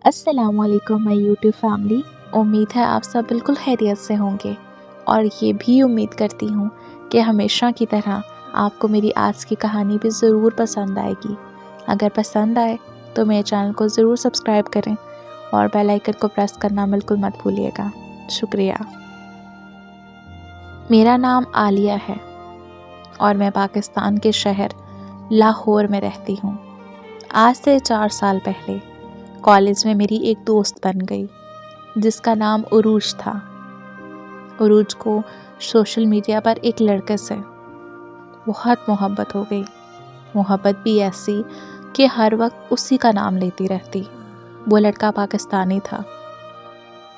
السلام علیکم مائی YouTube family, امید ہے آپ سب بالکل خیریت سے ہوں گے، اور یہ بھی امید کرتی ہوں کہ ہمیشہ کی طرح آپ کو میری آج کی کہانی بھی ضرور پسند آئے گی۔ اگر پسند آئے تو میرے چینل کو ضرور سبسکرائب کریں اور بیل آئیکن کو پریس کرنا بالکل مت بھولیے گا۔ شکریہ۔ میرا نام عالیہ ہے اور میں پاکستان کے شہر لاہور میں رہتی ہوں۔ آج سے 4 سال پہلے کالج میں میری ایک دوست بن گئی جس کا نام عروج تھا۔ عروج کو سوشل میڈیا پر ایک لڑکے سے بہت محبت ہو گئی، محبت بھی ایسی کہ ہر وقت اسی کا نام لیتی رہتی۔ وہ لڑکا پاکستانی تھا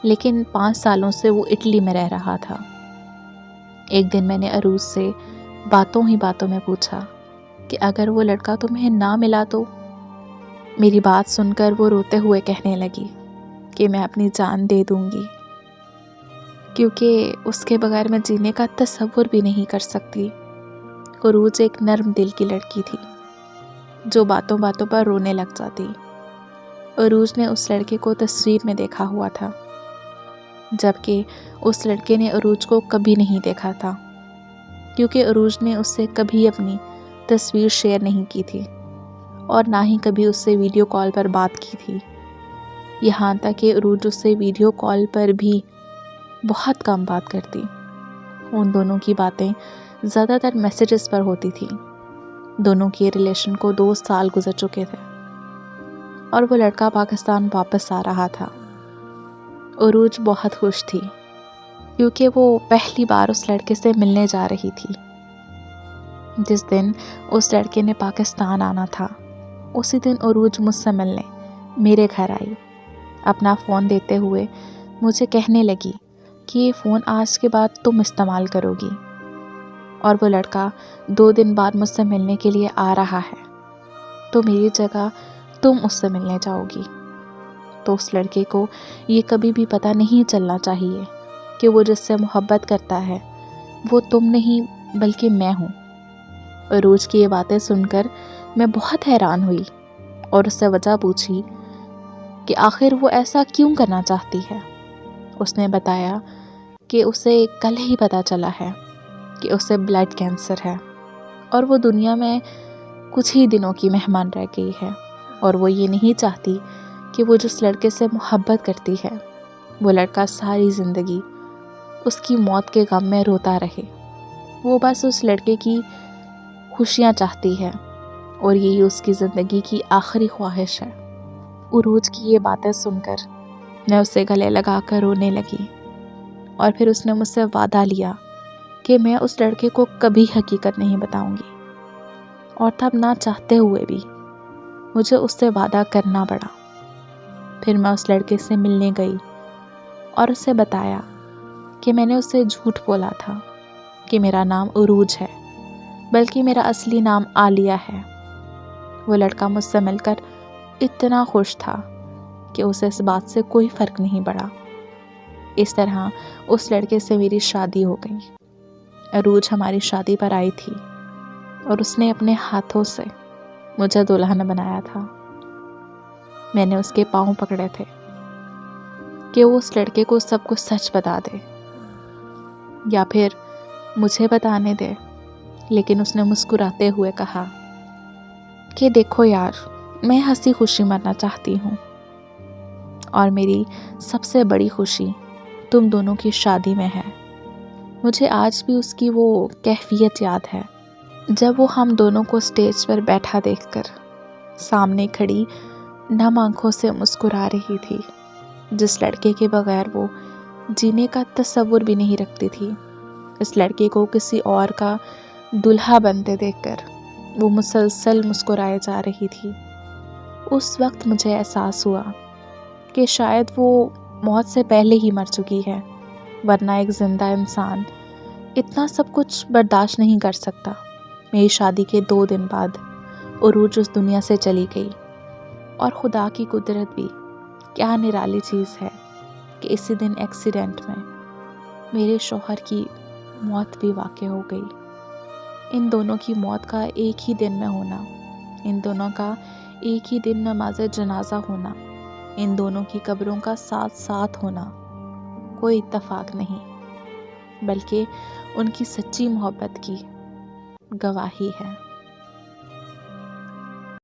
لیکن 5 سالوں سے وہ اٹلی میں رہ رہا تھا۔ ایک دن میں نے عروج سے باتوں ہی باتوں میں پوچھا کہ اگر وہ لڑکا تمہیں نہ ملا تو؟ میری بات سن کر وہ روتے ہوئے کہنے لگی کہ میں اپنی جان دے دوں گی، کیونکہ اس کے بغیر میں جینے کا تصور بھی نہیں کر سکتی۔ عروج ایک نرم دل کی لڑکی تھی جو باتوں باتوں پر رونے لگ جاتی۔ عروج نے اس لڑکے کو تصویر میں دیکھا ہوا تھا، جبکہ اس لڑکے نے عروج کو کبھی نہیں دیکھا تھا، کیونکہ عروج نے اس سے کبھی اپنی تصویر شیئر نہیں کی تھی اور نہ ہی کبھی اس سے ویڈیو کال پر بات کی تھی۔ یہاں تک کہ عروج اس سے ویڈیو کال پر بھی بہت کم بات کرتی۔ ان دونوں کی باتیں زیادہ تر میسیجز پر ہوتی تھی۔ دونوں کے ریلیشن کو 2 سال گزر چکے تھے اور وہ لڑکا پاکستان واپس آ رہا تھا۔ عروج بہت خوش تھی کیونکہ وہ پہلی بار اس لڑکے سے ملنے جا رہی تھی۔ جس دن اس لڑکے نے پاکستان آنا تھا، اسی دن عروج مجھ سے ملنے میرے گھر آئی۔ اپنا فون دیتے ہوئے مجھے کہنے لگی کہ یہ فون آج کے بعد تم استعمال کرو گی، اور وہ لڑکا 2 دن بعد مجھ سے ملنے کے لیے آ رہا ہے، تو میری جگہ تم اس سے ملنے جاؤ گی۔ تو اس لڑکے کو یہ کبھی بھی پتہ نہیں چلنا چاہیے کہ وہ جس سے محبت کرتا ہے وہ تم نہیں بلکہ میں ہوں۔ عروج کی یہ باتیں سن کر میں بہت حیران ہوئی اور اس سے وجہ پوچھی کہ آخر وہ ایسا کیوں کرنا چاہتی ہے۔ اس نے بتایا کہ اسے کل ہی پتہ چلا ہے کہ اسے بلڈ کینسر ہے اور وہ دنیا میں کچھ ہی دنوں کی مہمان رہ گئی ہے، اور وہ یہ نہیں چاہتی کہ وہ جس لڑکے سے محبت کرتی ہے وہ لڑکا ساری زندگی اس کی موت کے غم میں روتا رہے۔ وہ بس اس لڑکے کی خوشیاں چاہتی ہے اور یہی اس کی زندگی کی آخری خواہش ہے۔ عروج کی یہ باتیں سن کر میں اسے گلے لگا کر رونے لگی، اور پھر اس نے مجھ سے وعدہ لیا کہ میں اس لڑکے کو کبھی حقیقت نہیں بتاؤں گی، اور تب نہ چاہتے ہوئے بھی مجھے اس سے وعدہ کرنا پڑا۔ پھر میں اس لڑکے سے ملنے گئی اور اسے بتایا کہ میں نے اسے جھوٹ بولا تھا کہ میرا نام عروج ہے، بلکہ میرا اصلی نام عالیہ ہے۔ وہ لڑکا مجھ سے مل کر اتنا خوش تھا کہ اسے اس بات سے کوئی فرق نہیں پڑا۔ اس طرح اس لڑکے سے میری شادی ہو گئی۔ عروج ہماری شادی پر آئی تھی اور اس نے اپنے ہاتھوں سے مجھے دلہن بنایا تھا۔ میں نے اس کے پاؤں پکڑے تھے کہ وہ اس لڑکے کو سب کچھ سچ بتا دے یا پھر مجھے بتانے دے، لیکن اس نے مسکراتے ہوئے کہا کہ دیکھو یار، میں ہنسی خوشی مرنا چاہتی ہوں، اور میری سب سے بڑی خوشی تم دونوں کی شادی میں ہے۔ مجھے آج بھی اس کی وہ کیفیت یاد ہے جب وہ ہم دونوں کو اسٹیج پر بیٹھا دیکھ کر سامنے کھڑی نم آنکھوں سے مسکرا رہی تھی۔ جس لڑکے کے بغیر وہ جینے کا تصور بھی نہیں رکھتی تھی، اس لڑکے کو کسی اور کا دلہا بنتے دیکھ کر وہ مسلسل مسکرائے جا رہی تھی۔ اس وقت مجھے احساس ہوا کہ شاید وہ موت سے پہلے ہی مر چکی ہے، ورنہ ایک زندہ انسان اتنا سب کچھ برداشت نہیں کر سکتا۔ میری شادی کے 2 دن بعد عروج اس دنیا سے چلی گئی، اور خدا کی قدرت بھی کیا نرالی چیز ہے کہ اسی دن ایکسیڈنٹ میں میرے شوہر کی موت بھی واقع ہو گئی۔ ان دونوں کی موت کا ایک ہی دن میں ہونا، ان دونوں کا ایک ہی دن نماز جنازہ ہونا، ان دونوں کی قبروں کا ساتھ ساتھ ہونا کوئی اتفاق نہیں، بلکہ ان کی سچی محبت کی گواہی ہے۔